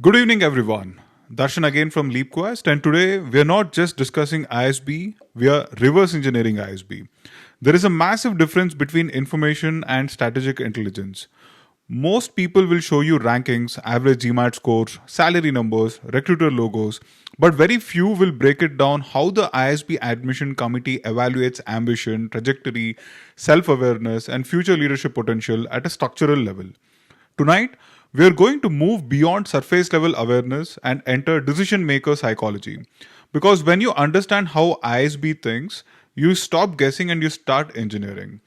Good evening, everyone. Darshan again from LeapQuest, and today we are not just discussing ISB, we are reverse engineering ISB. There is a massive difference between information and strategic intelligence. Most people will show you rankings, average GMAT scores, salary numbers, recruiter logos, but very few will break it down how the ISB admission committee evaluates ambition, trajectory, self awareness, and future leadership potential at a structural level. Tonight, we are going to move beyond surface level awareness and enter decision maker psychology. Because when you understand how ISB thinks, you stop guessing and you start engineering.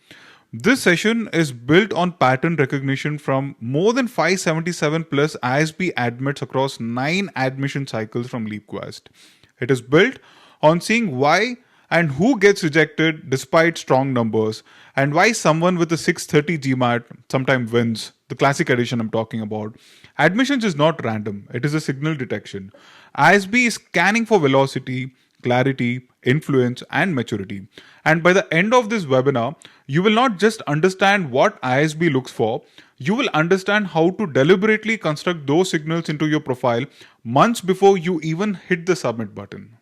This session is built on pattern recognition from more than 577 plus ISB admits across 9 admission cycles from LeapQuest. It is built on seeing why and who gets rejected despite strong numbers, and why someone with a 630 GMAT sometimes wins. The classic edition I'm talking about. Admissions is not random, it is a signal detection. ISB is scanning for velocity, clarity, influence, and maturity. And by the end of this webinar, you will not just understand what ISB looks for, you will understand how to deliberately construct those signals into your profile months before you even hit the submit button.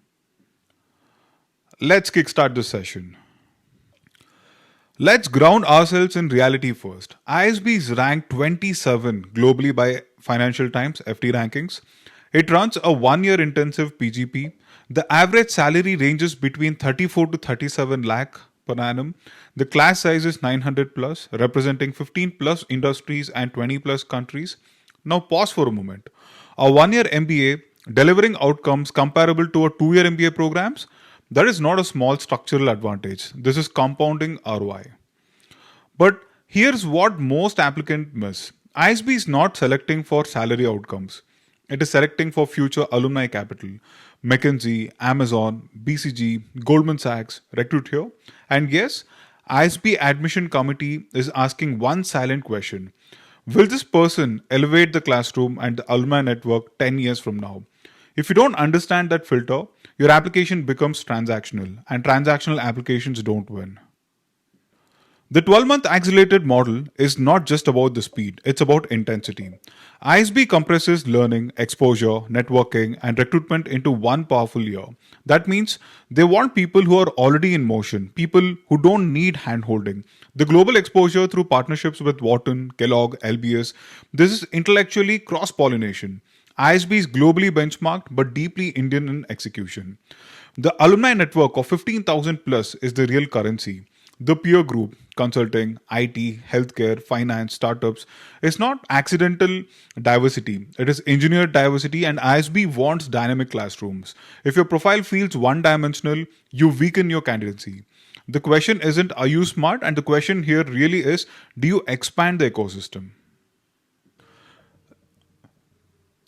Let's kickstart this session. Let's ground ourselves in reality first. ISB is ranked 27 globally by Financial Times FT rankings. It runs a 1-year intensive PGP. The average salary ranges between 34 to 37 lakh per annum. The class size is 900 plus, representing 15 plus industries and 20 plus countries. Now pause for a moment. A 1-year MBA delivering outcomes comparable to a 2-year MBA programs, that is not a small structural advantage. This is compounding ROI. But here's what most applicants miss. ISB is not selecting for salary outcomes. It is selecting for future alumni capital. McKinsey, Amazon, BCG, Goldman Sachs, Recruit Here. And yes, ISB admission committee is asking one silent question. Will this person elevate the classroom and the alumni network 10 years from now? If you don't understand that filter, your application becomes transactional, and transactional applications don't win. The 12-month accelerated model is not just about the speed, it's about intensity. ISB compresses learning, exposure, networking, and recruitment into one powerful year. That means they want people who are already in motion, people who don't need handholding. The global exposure through partnerships with Wharton, Kellogg, LBS, this is intellectually cross-pollination. ISB is globally benchmarked but deeply Indian in execution. The alumni network of 15,000 plus is the real currency. The peer group, consulting, IT, healthcare, finance, startups, is not accidental diversity. It is engineered diversity, and ISB wants dynamic classrooms. If your profile feels one-dimensional, you weaken your candidacy. The question isn't, are you smart? And the question here really is, do you expand the ecosystem?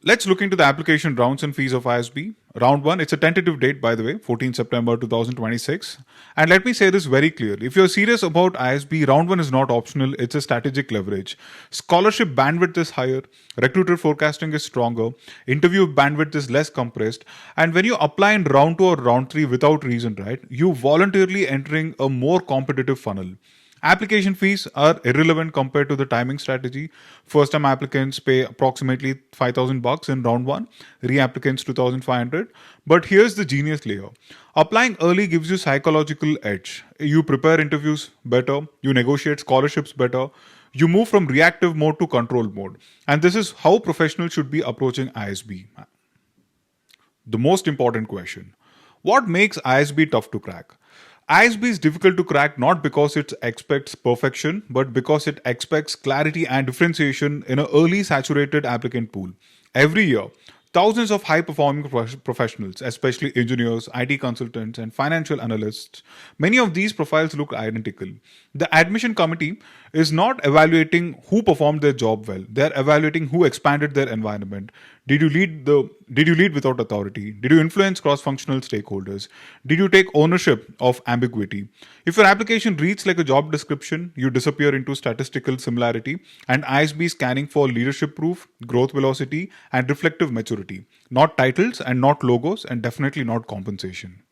Let's look into the application rounds and fees of ISB. Round 1, it's a tentative date, by the way, 14 September 2026. And let me say this very clearly. If you're serious about ISB, round 1 is not optional, it's a strategic leverage. Scholarship bandwidth is higher, recruiter forecasting is stronger, interview bandwidth is less compressed. And when you apply in round 2 or round 3 without reason, right, you voluntarily entering a more competitive funnel. Application fees are irrelevant compared to the timing strategy. First-time applicants pay approximately $5,000 in round 1, re-applicants $2,500. But here's the genius layer. Applying early gives you psychological edge. You prepare interviews better, you negotiate scholarships better, you move from reactive mode to control mode. And this is how professionals should be approaching ISB. The most important question. What makes ISB tough to crack? ISB is difficult to crack not because it expects perfection, but because it expects clarity and differentiation in an early saturated applicant pool. Every year, thousands of high-performing professionals, especially engineers, IT consultants, and financial analysts, many of these profiles look identical. The admission committee is not evaluating who performed their job well. They are evaluating who expanded their environment. Did you lead without authority? Did you influence cross-functional stakeholders? Did you take ownership of ambiguity? If your application reads like a job description, you disappear into statistical similarity, and ISB is scanning for leadership proof, growth velocity, and reflective maturity. Not titles and not logos, and definitely not compensation.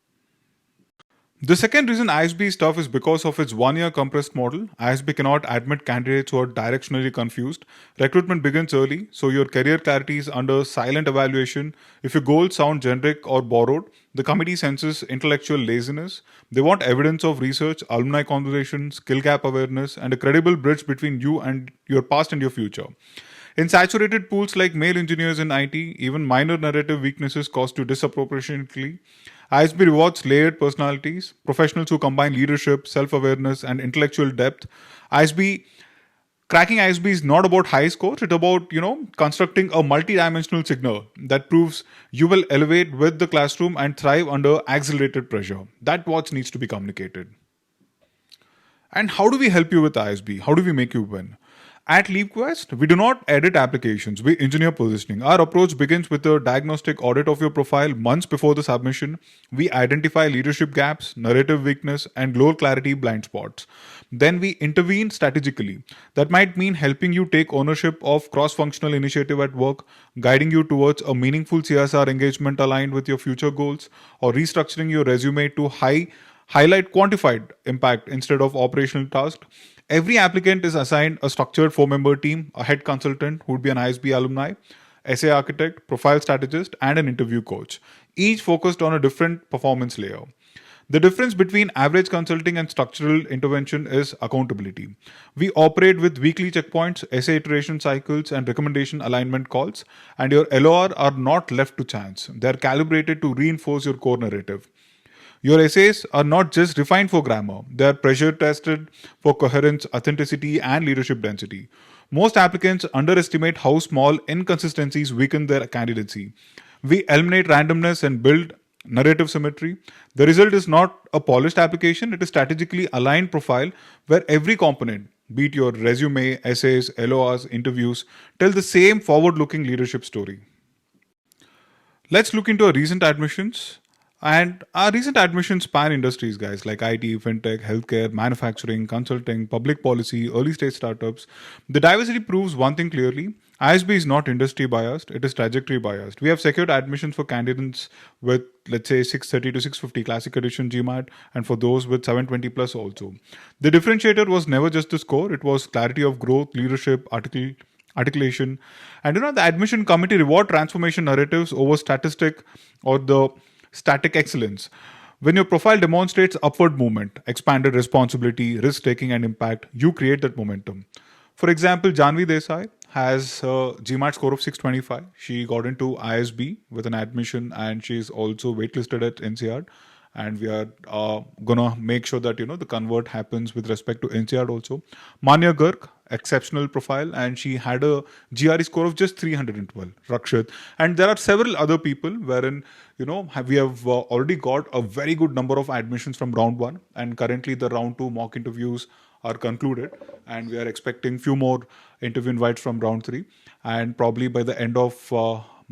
The second reason ISB is tough is because of its 1 year compressed model. ISB cannot admit candidates who are directionally confused. Recruitment begins early, so your career clarity is under silent evaluation. If your goals sound generic or borrowed, the committee senses intellectual laziness. They want evidence of research, alumni conversation, skill gap awareness, and a credible bridge between you and your past and your future. In saturated pools like male engineers in IT, even minor narrative weaknesses cost you disproportionately. ISB rewards layered personalities, professionals who combine leadership, self awareness, and intellectual depth. ISB Cracking ISB is not about high scores, it's about, constructing a multi-dimensional signal that proves you will elevate with the classroom and thrive under accelerated pressure. That's what needs to be communicated. And how do we help you with ISB? How do we make you win? At LeapQuest, we do not edit applications, we engineer positioning. Our approach begins with a diagnostic audit of your profile months before the submission. We identify leadership gaps, narrative weakness, and low clarity blind spots. Then we intervene strategically. That might mean helping you take ownership of cross functional initiative at work, guiding you towards a meaningful CSR engagement aligned with your future goals, or restructuring your resume to highlight quantified impact instead of operational tasks. Every applicant is assigned a structured 4 member team, a head consultant who would be an ISB alumni, essay architect, profile strategist, and an interview coach, each focused on a different performance layer. The difference between average consulting and structural intervention is accountability. We operate with weekly checkpoints, essay iteration cycles, and recommendation alignment calls, and your LOR are not left to chance. They are calibrated to reinforce your core narrative. Your essays are not just refined for grammar, they are pressure tested for coherence, authenticity, and leadership density. Most applicants underestimate how small inconsistencies weaken their candidacy. We eliminate randomness and build narrative symmetry. The result is not a polished application, it is strategically aligned profile where every component, be it your resume, essays, LORs, interviews, tell the same forward looking leadership story. Let's look into our recent admissions. And our recent admissions span industries, guys, like IT, fintech, healthcare, manufacturing, consulting, public policy, early stage startups. The diversity proves one thing clearly. ISB is not industry biased, it is trajectory biased. We have secured admissions for candidates with, let's say, 630 to 650 Classic Edition GMAT, and for those with 720 plus also. The differentiator was never just the score, it was clarity of growth, leadership, articulation. And the admission committee reward transformation narratives over static excellence. When your profile demonstrates upward movement, expanded responsibility, risk taking, and impact, you create that momentum. For example, Janvi Desai has a GMAT score of 625. She got into ISB with an admission, and she's also waitlisted at NCR. And we are gonna make sure that the convert happens with respect to NCR also. Manya Garg, exceptional profile, and she had a GRE score of just 312. Rakshit, and there are several other people wherein we have already got a very good number of admissions from round one, and currently the round two mock interviews are concluded, and we are expecting few more interview invites from round three, and probably by the end of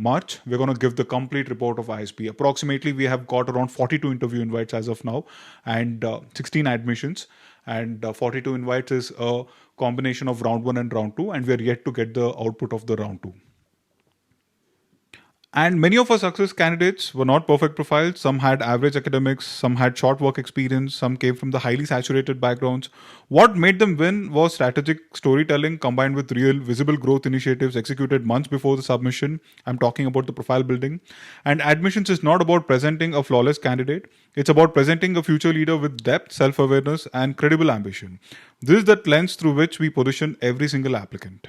March, we're going to give the complete report of ISB. Approximately, we have got around 42 interview invites as of now, and 16 admissions. And 42 invites is a combination of round one and round two, and we are yet to get the output of the round two. And many of our success candidates were not perfect profiles. Some had average academics, some had short work experience, some came from the highly saturated backgrounds. What made them win was strategic storytelling combined with real visible growth initiatives executed months before the submission. I'm talking about the profile building. And admissions is not about presenting a flawless candidate. It's about presenting a future leader with depth, self-awareness, and credible ambition. This is the lens through which we position every single applicant.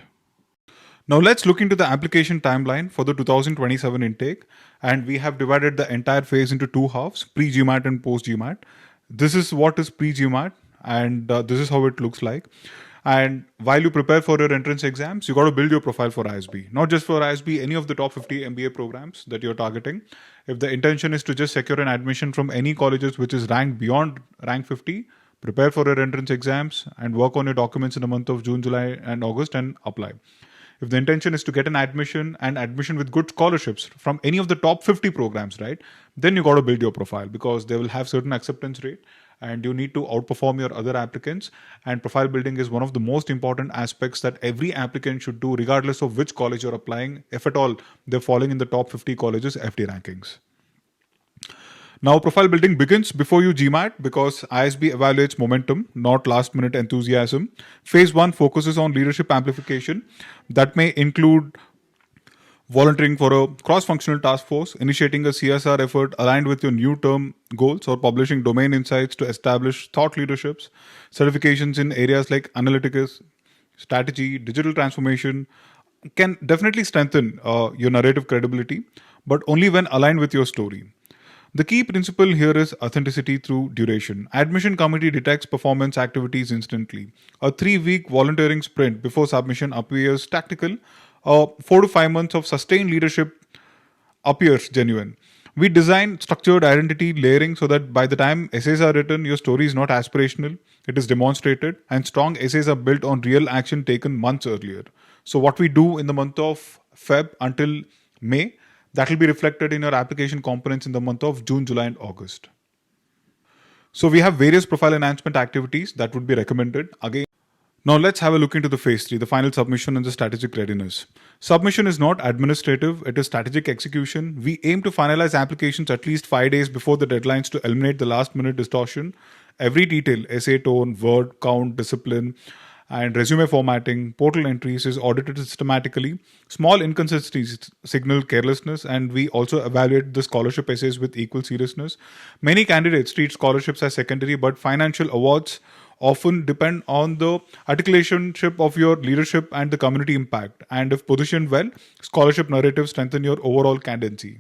Now let's look into the application timeline for the 2027 intake, and we have divided the entire phase into two halves, pre-GMAT and post-GMAT. This is what is pre-GMAT, and this is how it looks like. And while you prepare for your entrance exams, you got to build your profile for ISB. Not just for ISB, any of the top 50 MBA programs that you're targeting. If the intention is to just secure an admission from any colleges which is ranked beyond rank 50, prepare for your entrance exams and work on your documents in the month of June, July, and August and apply. If the intention is to get an admission and admission with good scholarships from any of the top 50 programs, right, then you got to build your profile because they will have certain acceptance rate and you need to outperform your other applicants. And profile building is one of the most important aspects that every applicant should do, regardless of which college you're applying, if at all they're falling in the top 50 colleges FD rankings. Now, profile building begins before you GMAT because ISB evaluates momentum, not last minute enthusiasm. Phase 1 focuses on leadership amplification that may include volunteering for a cross functional task force, initiating a CSR effort aligned with your new term goals, or publishing domain insights to establish thought leaderships, certifications in areas like analytics, strategy, digital transformation can definitely strengthen your narrative credibility, but only when aligned with your story. The key principle here is authenticity through duration. Admission committee detects performance activities instantly. A 3-week volunteering sprint before submission appears tactical. 4 to 5 months of sustained leadership appears genuine. We design structured identity layering so that by the time essays are written, your story is not aspirational, it is demonstrated, and strong essays are built on real action taken months earlier. So, what we do in the month of Feb until May, that will be reflected in your application components in the month of June, July, and August. So, we have various profile enhancement activities that would be recommended. Again, now let's have a look into the phase 3, the final submission and the strategic readiness. Submission is not administrative, it is strategic execution. We aim to finalize applications at least 5 days before the deadlines to eliminate the last minute distortion. Every detail, essay tone, word count, discipline, and resume formatting, portal entries is audited systematically. Small inconsistencies signal carelessness, and we also evaluate the scholarship essays with equal seriousness. Many candidates treat scholarships as secondary, but financial awards often depend on the articulationship of your leadership and the community impact. And if positioned well, scholarship narratives strengthen your overall candidacy.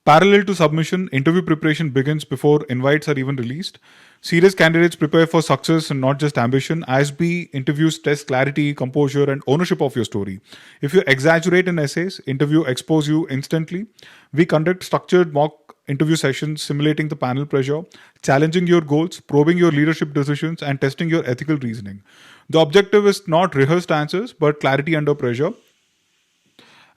Parallel to submission, interview preparation begins before invites are even released. Serious candidates prepare for success and not just ambition. ISB interviews test clarity, composure, and ownership of your story. If you exaggerate in essays, interview expose you instantly. We conduct structured mock interview sessions simulating the panel pressure, challenging your goals, probing your leadership decisions, and testing your ethical reasoning. The objective is not rehearsed answers, but clarity under pressure.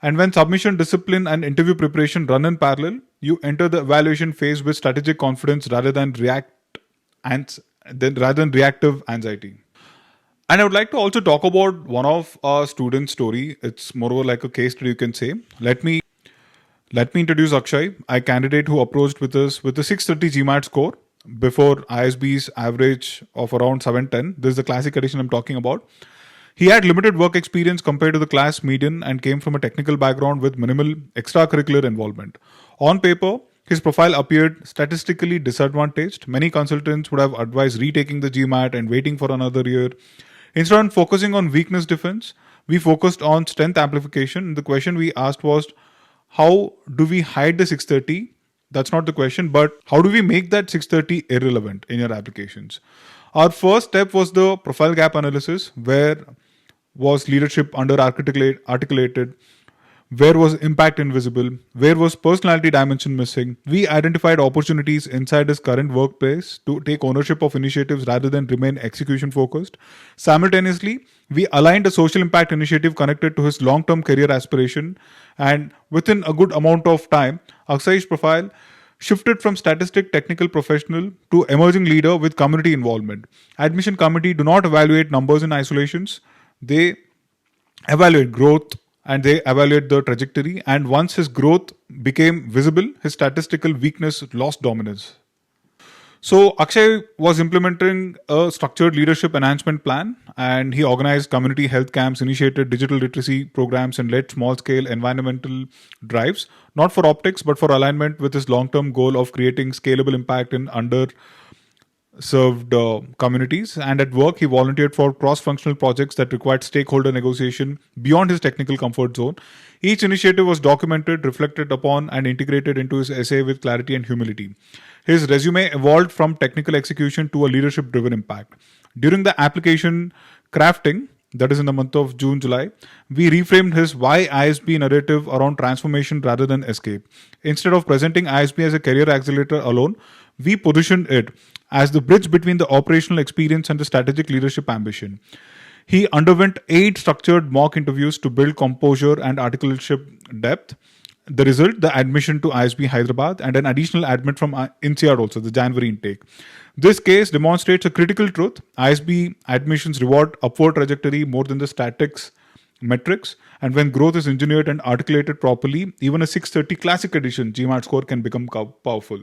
And when submission, discipline, and interview preparation run in parallel, you enter the evaluation phase with strategic confidence rather than reactive anxiety. And I would like to also talk about one of our students' story. It's more like a case study, you can say. Let me introduce Akshay, a candidate who approached with us with a 630 GMAT score before ISB's average of around 710. This is the classic edition I'm talking about. He had limited work experience compared to the class median and came from a technical background with minimal extracurricular involvement. On paper, his profile appeared statistically disadvantaged. Many consultants would have advised retaking the GMAT and waiting for another year. Instead of focusing on weakness defense, we focused on strength amplification. The question we asked was, how do we hide the 630? That's not the question, but how do we make that 630 irrelevant in your applications? Our first step was the profile gap analysis. Where was leadership articulated? Where was impact invisible? Where was personality dimension missing? We identified opportunities inside his current workplace to take ownership of initiatives rather than remain execution focused. Simultaneously, we aligned a social impact initiative connected to his long-term career aspiration, and within a good amount of time, Akshay's profile shifted from statistic technical professional to emerging leader with community involvement. Admission committee do not evaluate numbers in isolations. They evaluate growth and they evaluate the trajectory. And once his growth became visible, his statistical weakness lost dominance. So Akshay was implementing a structured leadership enhancement plan, and he organized community health camps, initiated digital literacy programs, and led small-scale environmental drives, not for optics, but for alignment with his long-term goal of creating scalable impact in underserved communities. And at work, he volunteered for cross-functional projects that required stakeholder negotiation beyond his technical comfort zone. Each initiative was documented, reflected upon, and integrated into his essay with clarity and humility. His resume evolved from technical execution to a leadership-driven impact. During the application crafting, that is in the month of June, July, we reframed his why ISB narrative around transformation rather than escape. Instead of presenting ISB as a career accelerator alone, we positioned it as the bridge between the operational experience and the strategic leadership ambition. He underwent 8 structured mock interviews to build composure and articulation depth. The result, the admission to ISB Hyderabad and an additional admit from INSEAD also, the January intake. This case demonstrates a critical truth. ISB admissions reward upward trajectory more than the statics metrics. And when growth is engineered and articulated properly, even a 630 classic edition GMAT score can become powerful.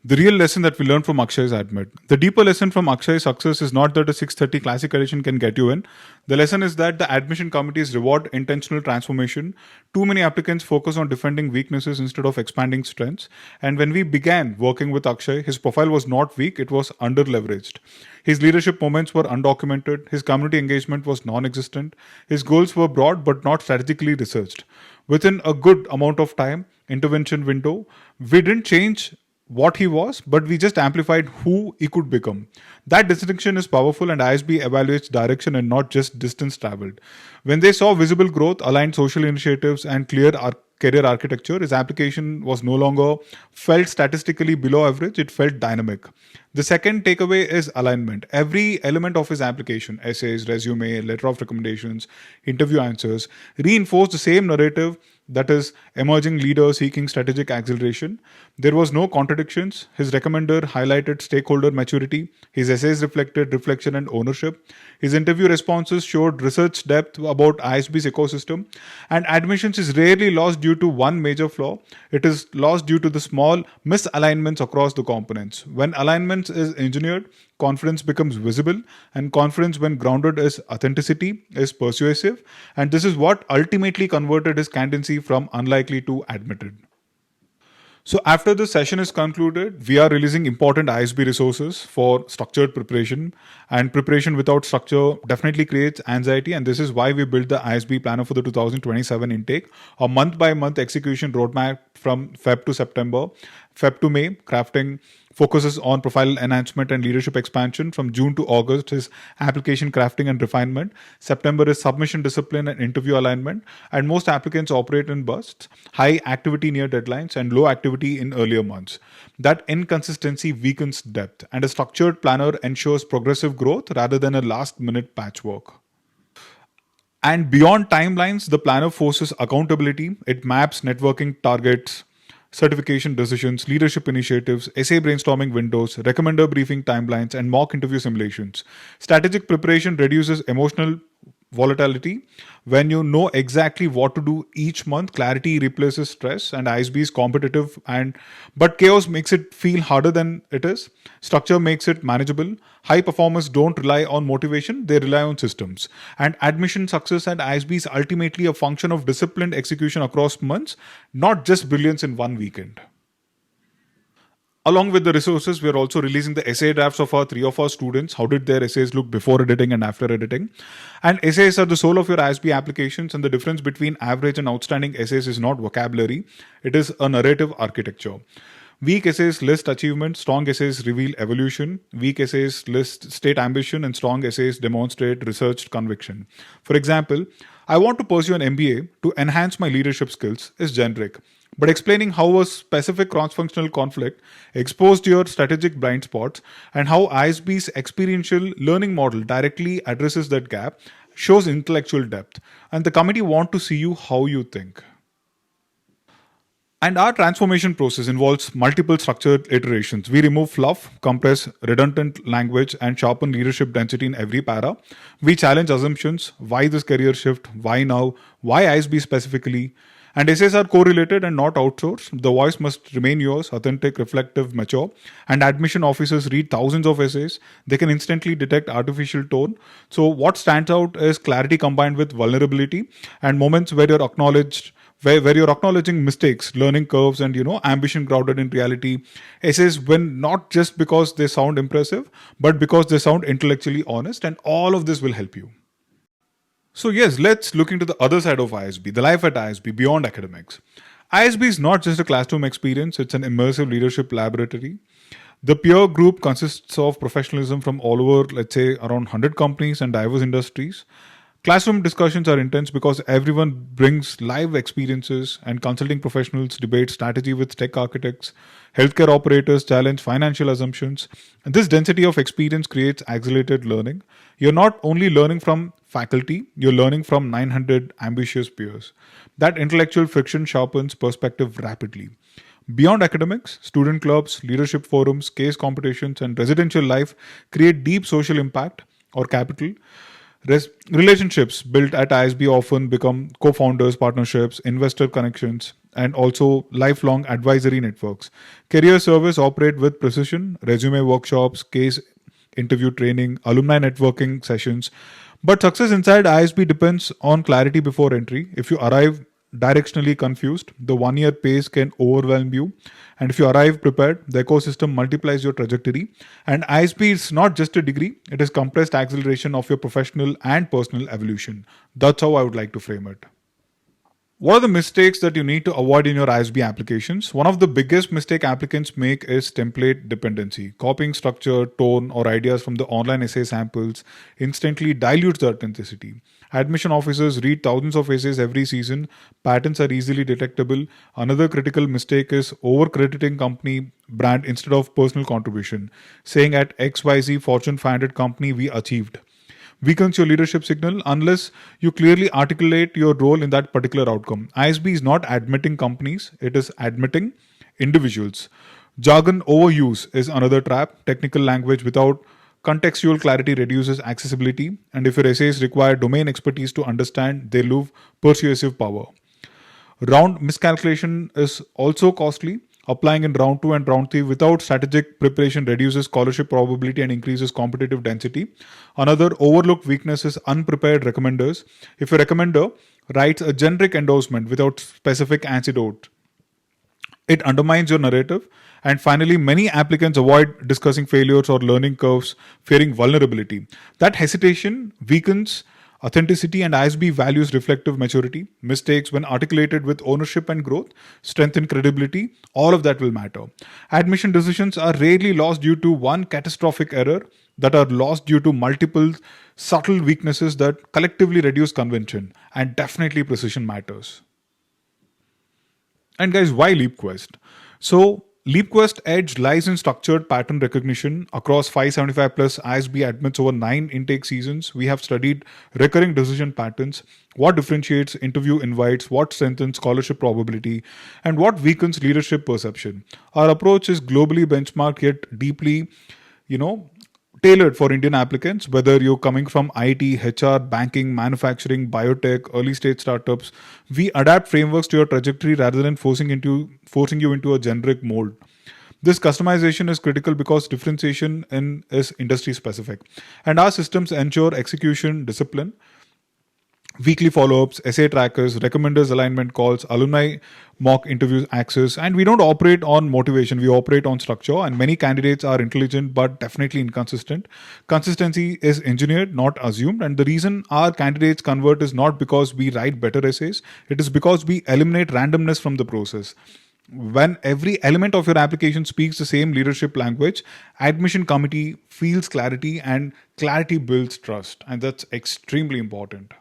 The real lesson that we learned from Akshay's admit. The deeper lesson from Akshay's success is not that a 630 classic edition can get you in. The lesson is that the admission committees reward intentional transformation. Too many applicants focus on defending weaknesses instead of expanding strengths. And when we began working with Akshay, his profile was not weak, it was under leveraged. His leadership moments were undocumented, his community engagement was non existent, his goals were broad but not strategically researched. Within a good amount of time, intervention window, we didn't change what he was, but we just amplified who he could become. That distinction is powerful, and ISB evaluates direction and not just distance traveled. When they saw visible growth, aligned social initiatives, and clear career architecture, his application was no longer felt statistically below average, it felt dynamic. The second takeaway is alignment. Every element of his application, essays, resume, letter of recommendations, interview answers, reinforced the same narrative, that is emerging leader seeking strategic acceleration. There was no contradictions. His recommender highlighted stakeholder maturity. His essays reflected reflection and ownership. His interview responses showed research depth about ISB's ecosystem. And admissions is rarely lost due to one major flaw. It is lost due to the small misalignments across the components. When alignments is engineered, confidence becomes visible, and confidence, when grounded is authenticity, is persuasive, and this is what ultimately converted his candidacy from unlikely to admitted. So after the session is concluded, we are releasing important ISB resources for structured preparation, and preparation without structure definitely creates anxiety, and this is why we built the ISB planner for the 2027 intake, a month by month execution roadmap from Feb to September. Feb to May, crafting focuses on profile enhancement and leadership expansion. From June to August is application crafting and refinement. September is submission discipline and interview alignment. And most applicants operate in bursts, high activity near deadlines and low activity in earlier months. That inconsistency weakens depth, and a structured planner ensures progressive growth rather than a last minute patchwork. And beyond timelines, the planner forces accountability. It maps networking targets, certification decisions, leadership initiatives, essay brainstorming windows, recommender briefing timelines, and mock interview simulations. Strategic preparation reduces emotional volatility. When you know exactly what to do each month, clarity replaces stress, and ISB is competitive, but chaos makes it feel harder than it is. Structure makes it manageable. High performers don't rely on motivation, they rely on systems. And admission success at ISB is ultimately a function of disciplined execution across months, not just brilliance in one weekend. Along with the resources, we are also releasing the essay drafts of three of our students. How did their essays look before editing and after editing? And essays are the soul of your ISB applications, and the difference between average and outstanding essays is not vocabulary, it is a narrative architecture. Weak essays list achievement, strong essays reveal evolution. Weak essays list state ambition, and strong essays demonstrate researched conviction. For example, I want to pursue an MBA to enhance my leadership skills is generic, but explaining how a specific cross-functional conflict exposed your strategic blind spots and how ISB's experiential learning model directly addresses that gap shows intellectual depth, and the committee want to see you how you think. And our transformation process involves multiple structured iterations. We remove fluff, compress redundant language, and sharpen leadership density in every para. We challenge assumptions. Why this career shift? Why now? Why ISB specifically? And essays are correlated and not outsourced. The voice must remain yours, authentic, reflective, mature. And admission officers read thousands of essays. They can instantly detect artificial tone. So what stands out is clarity combined with vulnerability, and moments where you're acknowledged, where you're acknowledging mistakes, learning curves, and ambition grounded in reality. Essays win not just because they sound impressive, but because they sound intellectually honest, and all of this will help you. So yes, let's look into the other side of ISB, the life at ISB beyond academics. ISB is not just a classroom experience, it's an immersive leadership laboratory. The peer group consists of professionalism from all over, let's say, around 100 companies and diverse industries. Classroom discussions are intense because everyone brings live experiences, and consulting professionals debate strategy with tech architects. Healthcare operators challenge financial assumptions. And this density of experience creates accelerated learning. You're not only learning from faculty, you're learning from 900 ambitious peers. That intellectual friction sharpens perspective rapidly. Beyond academics, student clubs, leadership forums, case competitions, and residential life create deep social impact or capital. Relationships built at ISB often become co founders, partnerships, investor connections, and also lifelong advisory networks. Career service operate with precision, resume workshops, case interview training, alumni networking sessions. But success inside ISB depends on clarity before entry. If you arrive directionally confused, the 1 year pace can overwhelm you. And if you arrive prepared, the ecosystem multiplies your trajectory. And ISB is not just a degree, it is compressed acceleration of your professional and personal evolution. That's how I would like to frame it. What are the mistakes that you need to avoid in your ISB applications? One of the biggest mistake applicants make is template dependency. Copying structure, tone, or ideas from the online essay samples instantly dilutes the authenticity. Admission officers read thousands of essays every season. Patterns are easily detectable. Another critical mistake is over-crediting company brand instead of personal contribution. Saying at XYZ Fortune 500 company we achieved weakens your leadership signal unless you clearly articulate your role in that particular outcome. ISB is not admitting companies, it is admitting individuals. Jargon overuse is another trap. Technical language without contextual clarity reduces accessibility, and if your essays require domain expertise to understand, they lose persuasive power. Round miscalculation is also costly. Applying in round 2 and round 3 without strategic preparation reduces scholarship probability and increases competitive density. Another overlooked weakness is unprepared recommenders. If a recommender writes a generic endorsement without specific antidote, it undermines your narrative. And finally, many applicants avoid discussing failures or learning curves, fearing vulnerability. That hesitation weakens authenticity, and ISB values reflective maturity. Mistakes, when articulated with ownership and growth, strengthen credibility. All of that will matter. Admission decisions are rarely lost due to one catastrophic error, that are lost due to multiple subtle weaknesses that collectively reduce convention. And definitely, precision matters. And guys, why LeapQuest? So, LeapQuest edge lies in structured pattern recognition across 575 plus ISB admits over 9 intake seasons. We have studied recurring decision patterns, what differentiates interview invites, what strengthens scholarship probability, and what weakens leadership perception. Our approach is globally benchmarked yet deeply, tailored for Indian applicants, whether you're coming from IT, HR, banking, manufacturing, biotech, early stage startups. We adapt frameworks to your trajectory rather than forcing you into a generic mold. This customization is critical because differentiation is industry specific, and our systems ensure execution discipline. Weekly follow-ups, essay trackers, recommenders alignment calls, alumni mock interviews access, and we don't operate on motivation, we operate on structure, and many candidates are intelligent but definitely inconsistent. Consistency is engineered, not assumed, and the reason our candidates convert is not because we write better essays, it is because we eliminate randomness from the process. When every element of your application speaks the same leadership language, admission committee feels clarity, and clarity builds trust, and that's extremely important.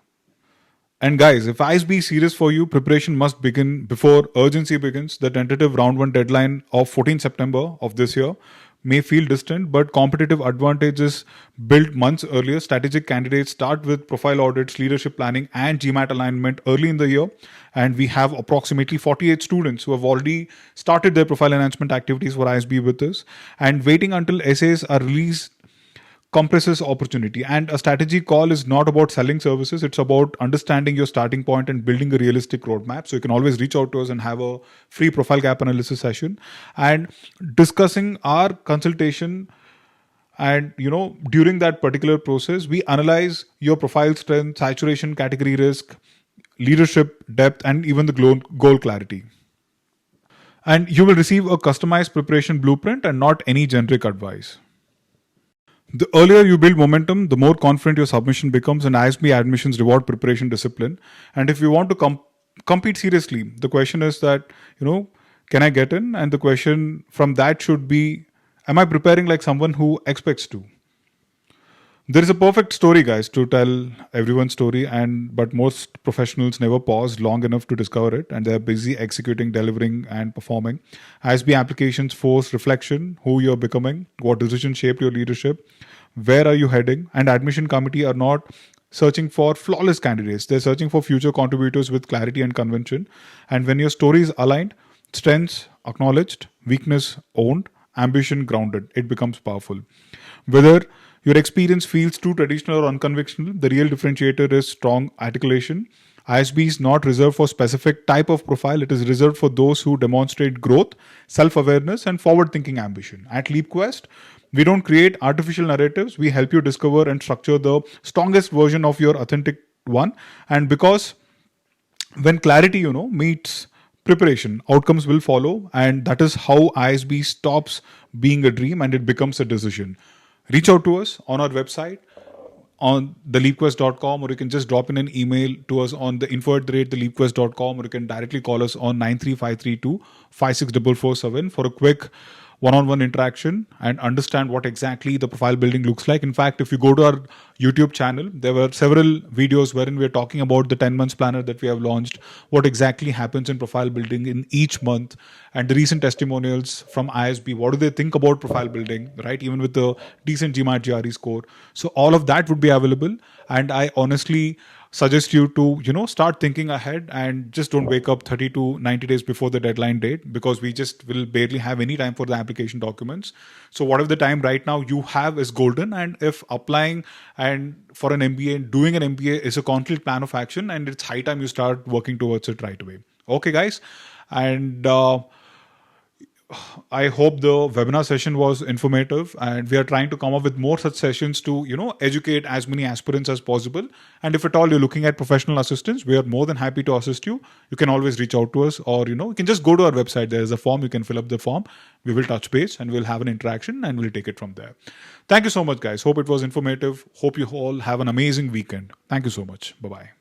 And guys, if ISB is serious for you, preparation must begin before urgency begins. The tentative round 1 deadline of 14 September of this year may feel distant, but competitive advantages built months earlier. Strategic candidates start with profile audits, leadership planning, and GMAT alignment early in the year. And we have approximately 48 students who have already started their profile enhancement activities for ISB with us. And waiting until essays are released compresses opportunity, and a strategy call is not about selling services, it's about understanding your starting point and building a realistic roadmap. So you can always reach out to us and have a free profile gap analysis session and discussing our consultation. And during that particular process we analyze your profile strength, saturation, category risk, leadership depth, and even the goal clarity. And you will receive a customized preparation blueprint and not any generic advice. The earlier you build momentum, the more confident your submission becomes, and ISB admissions reward preparation discipline. And if you want to compete seriously, the question is that, can I get in? And the question from that should be, am I preparing like someone who expects to? There is a perfect story, guys, to tell everyone's story, but most professionals never pause long enough to discover it, and they're busy executing, delivering, and performing. ISB applications force reflection: who you're becoming, what decisions shaped your leadership, where are you heading, and admission committee are not searching for flawless candidates; they're searching for future contributors with clarity and convention. And when your story is aligned, strengths acknowledged, weakness owned, ambition grounded, it becomes powerful. Whether your experience feels too traditional or unconventional, the real differentiator is strong articulation. ISB is not reserved for specific type of profile. It is reserved for those who demonstrate growth, self-awareness, and forward-thinking ambition. At LeapQuest, we don't create artificial narratives. We help you discover and structure the strongest version of your authentic one. And because when clarity, meets preparation, outcomes will follow. And that is how ISB stops being a dream and it becomes a decision. Reach out to us on our website on the leapquest.com, or you can just drop in an email to us on the info@theleapquest.com, or you can directly call us on 93532 56447 for a quick one-on-one interaction and understand what exactly the profile building looks like. In fact, if you go to our YouTube channel, there were several videos wherein we're talking about the 10 months planner that we have launched, what exactly happens in profile building in each month, and the recent testimonials from ISB. What do they think about profile building, right? Even with the decent GMAT GRE score. So all of that would be available. And I honestly suggest you to start thinking ahead and just don't wake up 30 to 90 days before the deadline date, because we just will barely have any time for the application documents. So whatever the time right now you have is golden, and if applying and for an MBA, doing an MBA is a concrete plan of action, and it's high time you start working towards it right away. Okay guys, and I hope the webinar session was informative, and we are trying to come up with more such sessions to, educate as many aspirants as possible. And if at all you're looking at professional assistance, we are more than happy to assist you. You can always reach out to us, or, you can just go to our website. There is a form. You can fill up the form. We will touch base and we'll have an interaction and we'll take it from there. Thank you so much, guys. Hope it was informative. Hope you all have an amazing weekend. Thank you so much. Bye-bye.